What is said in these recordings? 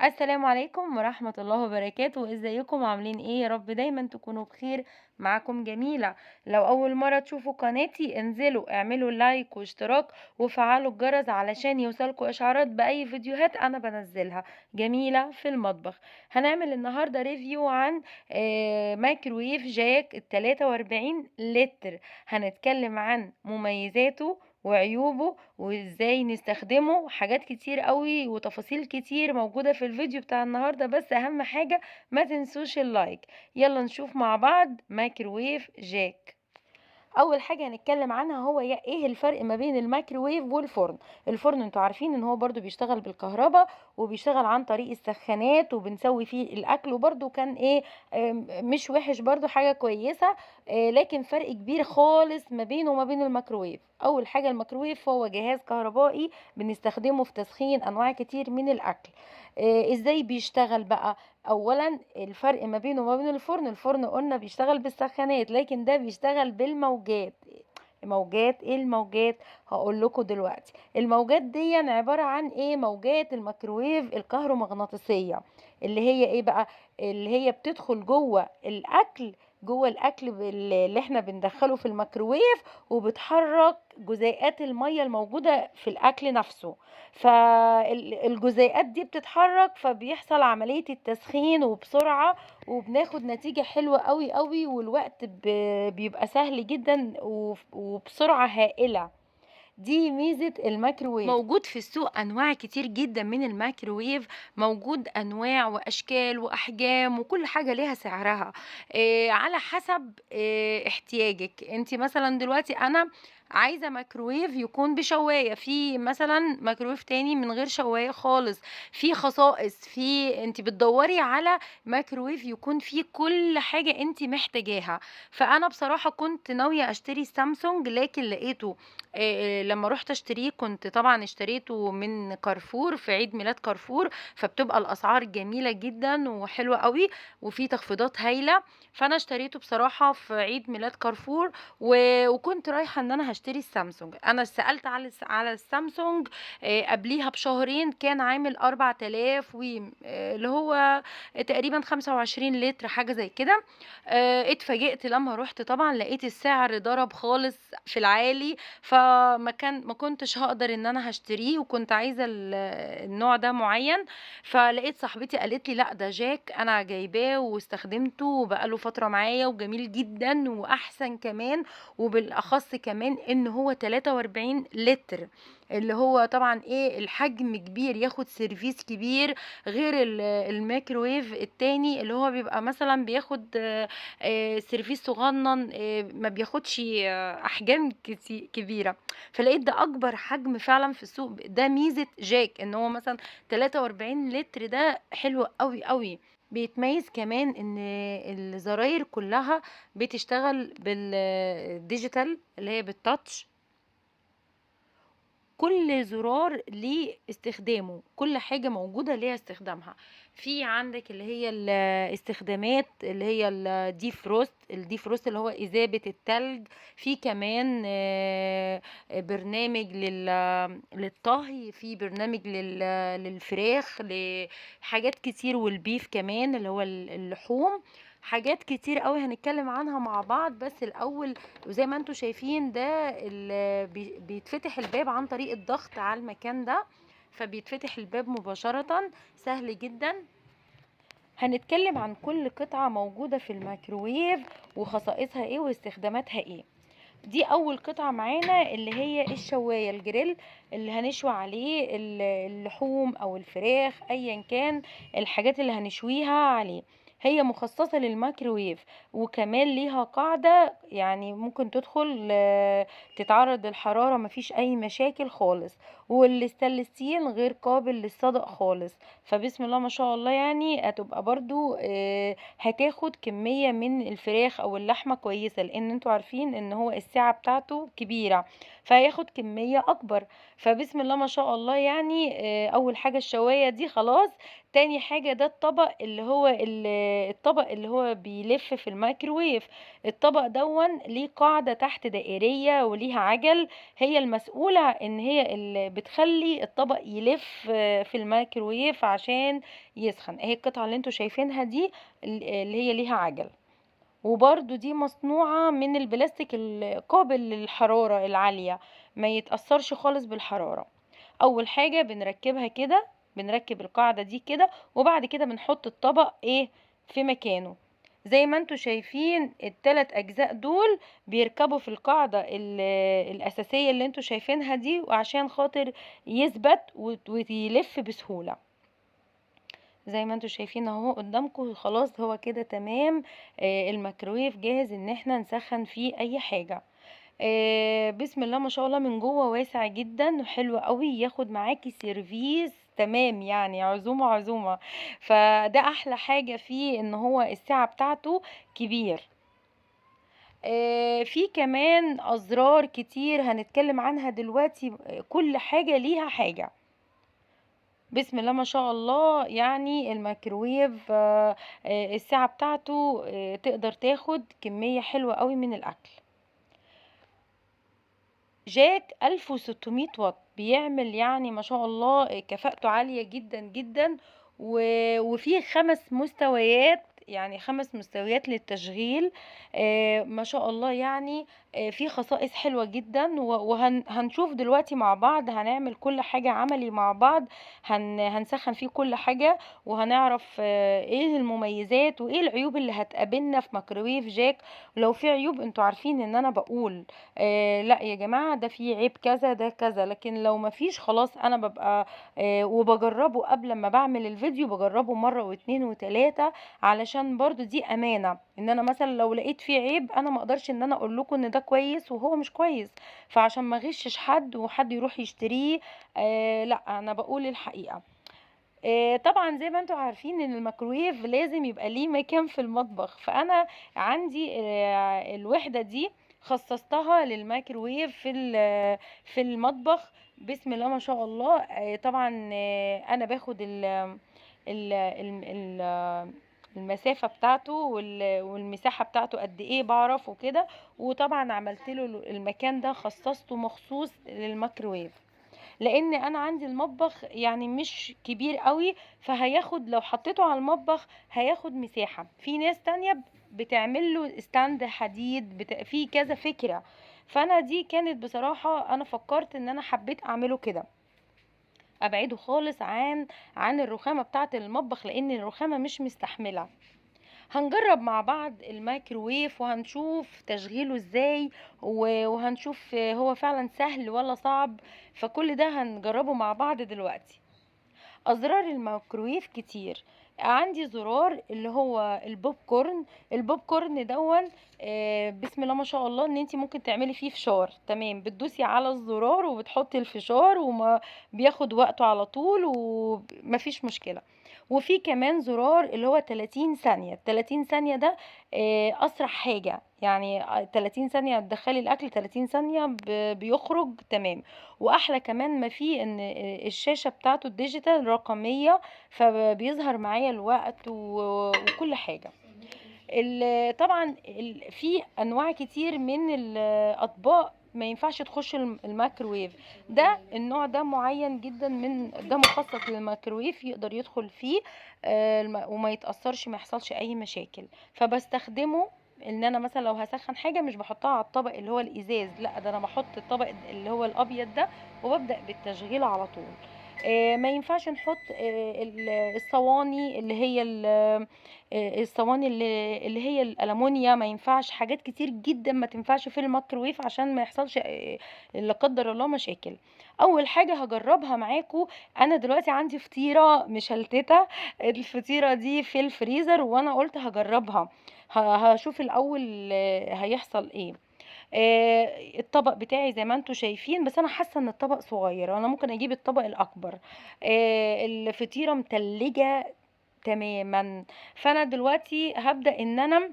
السلام عليكم ورحمة الله وبركاته، ازيكم عاملين ايه؟ يا رب دايما تكونوا بخير. معاكم جميلة. لو أول مرة تشوفوا قناتي انزلوا اعملوا لايك واشتراك وفعلوا الجرس علشان يوصلكوا إشعارات بأي فيديوهات أنا بنزلها. جميلة في المطبخ. هنعمل النهاردة ريفيو عن مايكرويف جاك ال43 لتر. هنتكلم عن مميزاته وعيوبه وازاي نستخدمه، حاجات كتير قوي وتفاصيل كتير موجودة في الفيديو بتاع النهاردة، بس اهم حاجة ما تنسوش اللايك. يلا نشوف مع بعض مايكروويف جاك. اول حاجه هنتكلم عنها هو ايه الفرق ما بين الميكروويف والفرن. الفرن انتوا عارفين ان هو برضو بيشتغل بالكهرباء وبيشتغل عن طريق السخانات وبنسوي فيه الاكل، وبرضو كان ايه، مش وحش، برضو حاجه كويسه. لكن فرق كبير خالص ما بينه وما بين الميكروويف. اول حاجه الميكروويف هو جهاز كهربائي بنستخدمه في تسخين انواع كتير من الاكل. ازاي بيشتغل بقى؟ اولا الفرق ما بينه وما بين الفرن، الفرن قلنا بيشتغل بالسخانات لكن ده بيشتغل بالموجات. موجات ايه الموجات؟ هقول لكم دلوقتي. الموجات دي عبارة عن ايه؟ موجات الميكروويف الكهرومغناطيسية. اللي هي ايه بقى؟ اللي هي بتدخل جوه الاكل، جوه الاكل اللي احنا بندخله في الميكروويف، وبتحرك جزيئات المية الموجودة في الاكل نفسه. فالجزيئات دي بتتحرك فبيحصل عملية التسخين وبسرعة، وبناخد نتيجة حلوة قوي قوي، والوقت بيبقى سهل جدا وبسرعة هائلة. دي ميزة الميكروويف. موجود في السوق أنواع كتير جدا من الميكروويف. موجود أنواع وأشكال وأحجام وكل حاجة ليها سعرها على حسب احتياجك. انت مثلا دلوقتي أنا عايزة ميكروويف يكون بشواية، في مثلا ميكروويف تاني من غير شواية خالص. في خصائص، في انت بتدوري على ميكروويف يكون فيه كل حاجة انت محتاجاها. فأنا بصراحة كنت ناوية أشتري سامسونج لكن لقيته لمّا رُحت أشتريه كنت طبعًا اشتريته من كارفور في عيد ميلاد كارفور، فبتبقى الأسعار جميلة جدًا وحلوة أوي وفي تخفيضات هايلة. فأنا اشتريته بصراحة في عيد ميلاد كارفور وكنت رايحة إن أنا هاشتري السامسونج. أنا سألت على السامسونج قبليها بشهرين كان عامل 4000 اللي هو تقريبًا 25 لتر حاجة زي كده. اتفاجئت لمّا رُحت طبعًا لقيت السعر ضرب خالص في العالي. ما كنتش هاقدر إن أنا هاشتريه، وكنت عايزة النوع ده معيّن. فلقيت صاحبتي قالت لي: "لأ، ده جاك أنا جايباه واستخدمته وبقى له فترة معايا وجميل جدًا وأحسن كمان، وبالأخص كمان إن هو 43 لتر." اللي هو طبعًا إيه، الحجم كبير ياخد سيرفيس كبير، غير الميكروويف التاني اللي هو بيبقى مثلًا بياخد سيرفيس صغنن، ما بياخدش أحجام كبيرة. فلقيت ده أكبر حجم فعلًا في السوق، ده ميزة جاك إن هو مثلًا 43 لتر، ده حلو أوي، أوي. بيتميز كمان إن الزراير كلها بتشتغل بالديجيتال اللي هي بالتاتش. كل زرار ليه استخدامه، كل حاجة موجودة ليها استخدامها. في عندك اللي هي الاستخدامات اللي هي الديفروست اللي هو إذابة التلج. في كمان برنامج للطهي، في برنامج للفراخ، لحاجات كتير، والبيف كمان اللي هو اللحوم. حاجات كتير قوي هنتكلم عنها مع بعض، بس الأول وزي ما انتم شايفين ده بيتفتح الباب عن طريق الضغط على المكان ده، فبيتفتح الباب مباشرة، سهل جدا. هنتكلم عن كل قطعة موجودة في الميكروويف وخصائصها ايه واستخداماتها ايه. دي اول قطعة معانا اللي هي الشواية الجريل، اللي هنشوي عليه اللحوم او الفراخ ايا كان الحاجات اللي هنشويها عليه. هي مخصصة للميكروويف، وكمان ليها قاعدة يعني ممكن تدخل تتعرض للحرارة، مفيش اي مشاكل خالص. والستانلس ستيل غير قابل للصدأ خالص. فبسم الله ما شاء الله، يعني هتبقى برضو هتاخد كمية من الفراخ او اللحمة كويسة، لان انتوا عارفين ان هو السعة بتاعته كبيرة. فهياخد كمية اكبر. فبسم الله ما شاء الله يعني اول حاجة الشواية دي خلاص. تاني حاجة ده الطبق اللي هو الطبق اللي هو بيلف في الميكروويف. الطبق دون ليه قاعدة تحت دائرية وليها عجل، هي المسؤولة ان هي اللي بتخلي الطبق يلف في الميكروويف عشان يسخن. اهي القطعة اللي انتوا شايفينها دي اللي هي ليها عجل، وبرضو دي مصنوعة من البلاستيك القابل للحرارة العالية، ما يتأثرش خالص بالحرارة. اول حاجة بنركبها كده، بنركب القاعدة دي كده، وبعد كده بنحط الطبق ايه في مكانه. زي ما انتوا شايفين التلات اجزاء دول بيركبوا في القاعدة الاساسية اللي انتوا شايفينها دي، وعشان خاطر يثبت ويلف بسهولة. زي ما انتوا شايفين اهو قدامكم خلاص هو كده تمام. الميكرويف جاهز ان احنا نسخن فيه اي حاجة. بسم الله ما شاء الله من جوه واسع جدا وحلو قوي، ياخد معاكي سيرفيس تمام، يعني عزومة عزومة. فده احلى حاجة فيه ان هو السعة بتاعته كبير. في كمان ازرار كتير هنتكلم عنها دلوقتي، كل حاجة ليها حاجة. بسم الله ما شاء الله يعني الميكروويف السعة بتاعته تقدر تاخد كمية حلوة قوي من الاكل. جاك 1600 واط بيعمل يعني ما شاء الله كفاءته عالية جدا جدا. وفيه 5 مستويات، يعني 5 مستويات للتشغيل. ما شاء الله يعني فيه خصائص حلوة جدا، وهنشوف دلوقتي مع بعض، هنعمل كل حاجة عملي مع بعض. هنسخن فيه كل حاجة، وهنعرف ايه المميزات وايه العيوب اللي هتقابلنا في ميكروويف جاك. لو في عيوب انتوا عارفين ان انا بقول لا يا جماعة ده فيه عيب كذا ده كذا، لكن لو مفيش خلاص انا ببقى وبجربه قبل ما بعمل الفيديو، بجربه مرة واتنين وتلاتة، علشان برضو دي امانة ان انا مثلا لو لقيت فيه عيب انا ما اقدرش ان انا اقول لكم ان ده كويس وهو مش كويس، فعشان ما غشش حد وحد يروح يشتريه. لا انا بقول الحقيقة. طبعا زي ما انتوا عارفين ان الميكرويف لازم يبقى ليه مكان في المطبخ، فانا عندي الوحدة دي خصصتها للميكروويف في المطبخ. بسم الله ما شاء الله. طبعا انا باخد المسافة بتاعته والمساحة بتاعته قد ايه بعرف وكده. وطبعا عملت له المكان ده خصصته مخصوص للميكروويف، لان انا عندي المطبخ يعني مش كبير قوي، فهياخد لو حطيته على المطبخ هياخد مساحة. في ناس تانية بتعمل له استند حديد في كذا فكرة. فانا دي كانت بصراحة انا فكرت ان انا حبيت اعمله كده، ابعده خالص عن الرخامة بتاعة المطبخ، لان الرخامة مش مستحملة. هنجرب مع بعض الميكروويف وهنشوف تشغيله ازاي، وهنشوف هو فعلا سهل ولا صعب. فكل ده هنجربه مع بعض دلوقتي. ازرار الميكروويف كتير. عندي زرار اللي هو البوب كورن. البوب كورن دون بسم الله ما شاء الله ان انت ممكن تعملي فيه فشار تمام، بتدوسي على الزرار وبتحطي الفشار وما بياخد وقته على طول ومفيش مشكلة. وفي كمان زرار اللي هو 30 ثانية. 30 ثانية ده اسرع حاجة، يعني 30 ثانية تدخلي الاكل، 30 ثانية بيخرج تمام. واحلى كمان ما فيه ان الشاشة بتاعته الديجيتال رقمية، فبيظهر معايا الوقت وكل حاجة. طبعا في انواع كتير من الاطباق ما ينفعش تخش الميكروويف. ده النوع ده معين جدا، ده مخصص للميكروويف يقدر يدخل فيه وما يتأثرش، ما يحصلش اي مشاكل. فبستخدمه ان انا مثلا لو هسخن حاجه مش بحطها على الطبق اللي هو الازاز، لا ده انا بحط الطبق اللي هو الابيض ده وببدأ بالتشغيل على طول. ما ينفعش نحط الصواني اللي هي الصواني اللي هي الألمونيا، ما ينفعش. حاجات كتير جدا ما تنفعش في الميكروويف عشان ما يحصلش لا قدر الله مشاكل. اول حاجة هجربها معاكم، انا دلوقتي عندي فطيرة مشلتتة، الفطيرة دي في الفريزر وانا قلت هجربها. هشوف الاول هيحصل ايه. الطبق بتاعي زي ما انتوا شايفين، بس انا حاسه ان الطبق صغير، انا ممكن اجيب الطبق الاكبر. الفطيره متلجه تماما. فانا دلوقتي هبدأ ان انا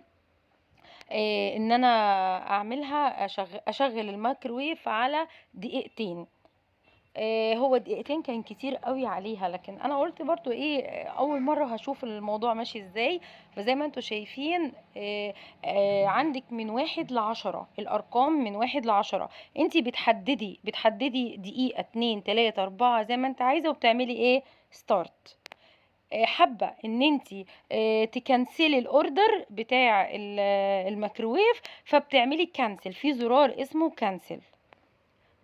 إن أنا أعملها أشغّل الميكروويف على دقيقتين. هو دقيقتين كان كتير أوي عليها، لكن أنا قُلت برضه إيه، أول مرّة هاشوف الموضوع ماشي إزاي، فزي ما أنتم شايفين عندِك من 1 ل10 الأرقام من 1 ل10 أنتِ بتحددي دقيقة، 2، 3، 4 زي ما أنتِ عايزة وبتعملي إيه start. حابة إن أنتِ تكنسلي الorder بتاع الميكروويف، فبتعملي cancel في زرار اسمه cancel.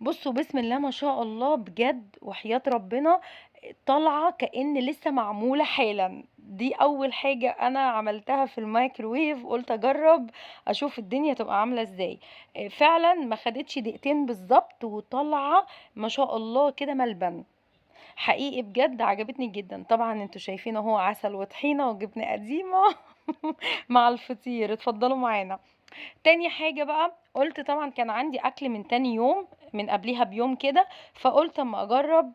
بُصّوا بسم الله ما شاء الله بجد وحياة ربنا طالعة كأن لسه معمولة حالًا. دي أول حاجة أنا عملتها في الميكروويف، قُلت أجرّب أشوف الدنيا تبقى عاملة إزاي. فعلًا ما خدتش دقيقتين بالضبط وطالعة ما شاء الله كده ملبن. حقيقي بجد عجبتني جدًا. طبعًا أنتم شايفين أهو عسل وطحينة وجبنة قديمة مع الفطير، اتفضلوا معانا. تاني حاجة بقى، قُلت طبعًا كان عندي أكل من تاني يوم، من قبليها بيوم كده، فقُلت أمّا أجرّب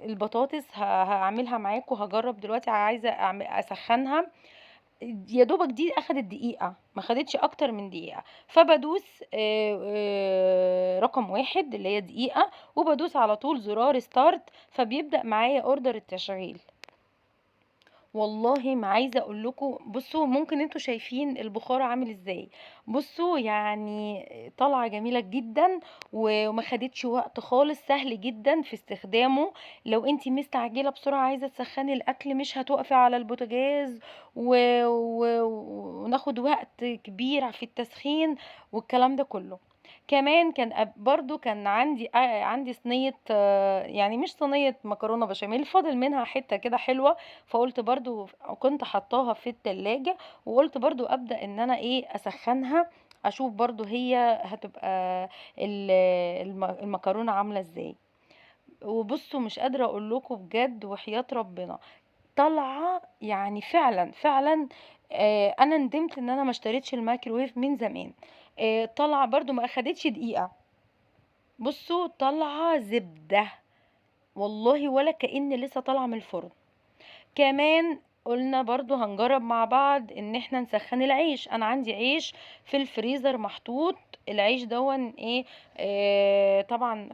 البطاطس هاعملها معاكم، هاجرّب دلوقتي عايزة أسخّنها، يا دوبك دي أخدت دقيقة، ما خدتش أكتر من دقيقة، فبادوس رقم 1 اللي هي دقيقة، وبادوس على طول زرار start فبيبدأ معايا order التشغيل. والله ما عايزة أقول لكم بُصّوا ممكن أنتم شايفين البخار عامل إزاي، بُصّوا يعني طالعة جميلة جدًا وما خدتش وقت خالص، سهل جدًا في استخدامه، لو أنتِ مستعجلة بسرعة عايزة تسخّني الأكل مش هتقفي على البوتاجاز و و وناخد وقت كبير في التسخين والكلام ده كلّه. كمان كان برضه كان عندي صينية يعني مش صينية مكرونة بشاميل، فاضل منها حتّة كده حلوة فقُلت برضه كنت حاطاها في التلاجة، وقُلت برضه أبدأ إن أنا إيه، أسخّنها أشوف برضه هي هتبقى ال المكرونة عاملة إزاي. وبُصّوا مش قادرة أقول لكم بجد وحياة ربنا، طالعة يعني فعلًا، فعلًا أنا ندمت إن أنا ما اشتريتش الميكروويف من زمان. طالعة برضه ما أخدتش دقيقة، بُصّوا طالعة زبدة، والله ولا كأن لسه طالعة من الفرن. كمان قُلنا برضه هنجرّب مع بعض إن إحنا نسخّن العيش، أنا عندي عيش في الفريزر محطوط، العيش دوًّا إيه، طبعًا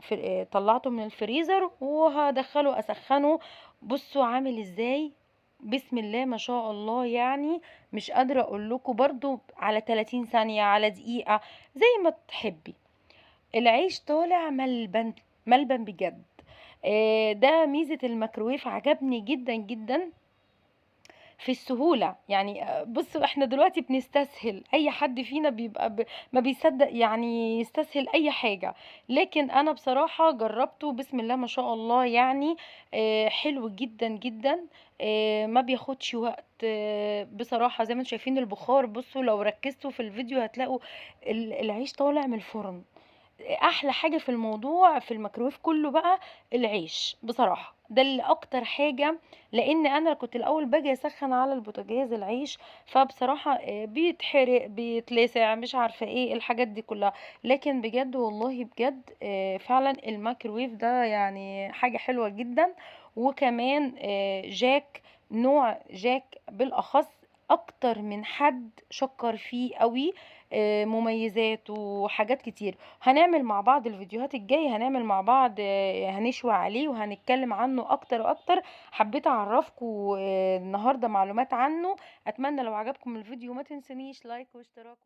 طلّعته من الفريزر وهادخّله أسخّنه، بُصّوا عامل إزاي، بسم الله ما شاء الله يعني مش قادرة أقول لكم برضه على 30 ثانية، على دقيقة، زي ما تحبّي. العيش طالع ملبن، ملبن بجد. ده ميزة الميكروويف عجبني جدًا، جدًا في السهولة، يعني بُصّوا إحنا دلوقتي بنستسهل، أي حد فينا بيبقى ما بيصدّق يعني يستسهل أي حاجة، لكن أنا بصراحة جرّبته بسم الله ما شاء الله يعني حلو جدًا، جدًا، ما بياخدش وقت بصراحة زي ما أنتم شايفين البخار بُصّوا لو ركّزتوا في الفيديو هتلاقوا العيش طالع من الفرن. أحلى حاجة في الموضوع في الميكروويف كلّه بقى العيش بصراحة، ده اللي أكتر حاجة لإن أنا كنت الأول باجي أسخّن على البوتاجاز العيش، فبصراحة بيتحرق، بيتلسع، مش عارفة إيه، الحاجات دي كلّها، لكن بجد والله بجد فعلًا الميكروويف ده يعني حاجة حلوة جدًا، وكمان نوع جاك بالأخص أكتر من حد شكّر فيه أوي، مميزاته وحاجات كتير. هنعمل مع بعض الفيديوهات الجاية هنعمل مع بعض هنشوي عليه وهنتكلم عنه أكتر وأكتر، حبيت أعرّفكم النهارده معلومات عنه، أتمنى لو عجبكم الفيديو ما تنسونيش لايك واشتراك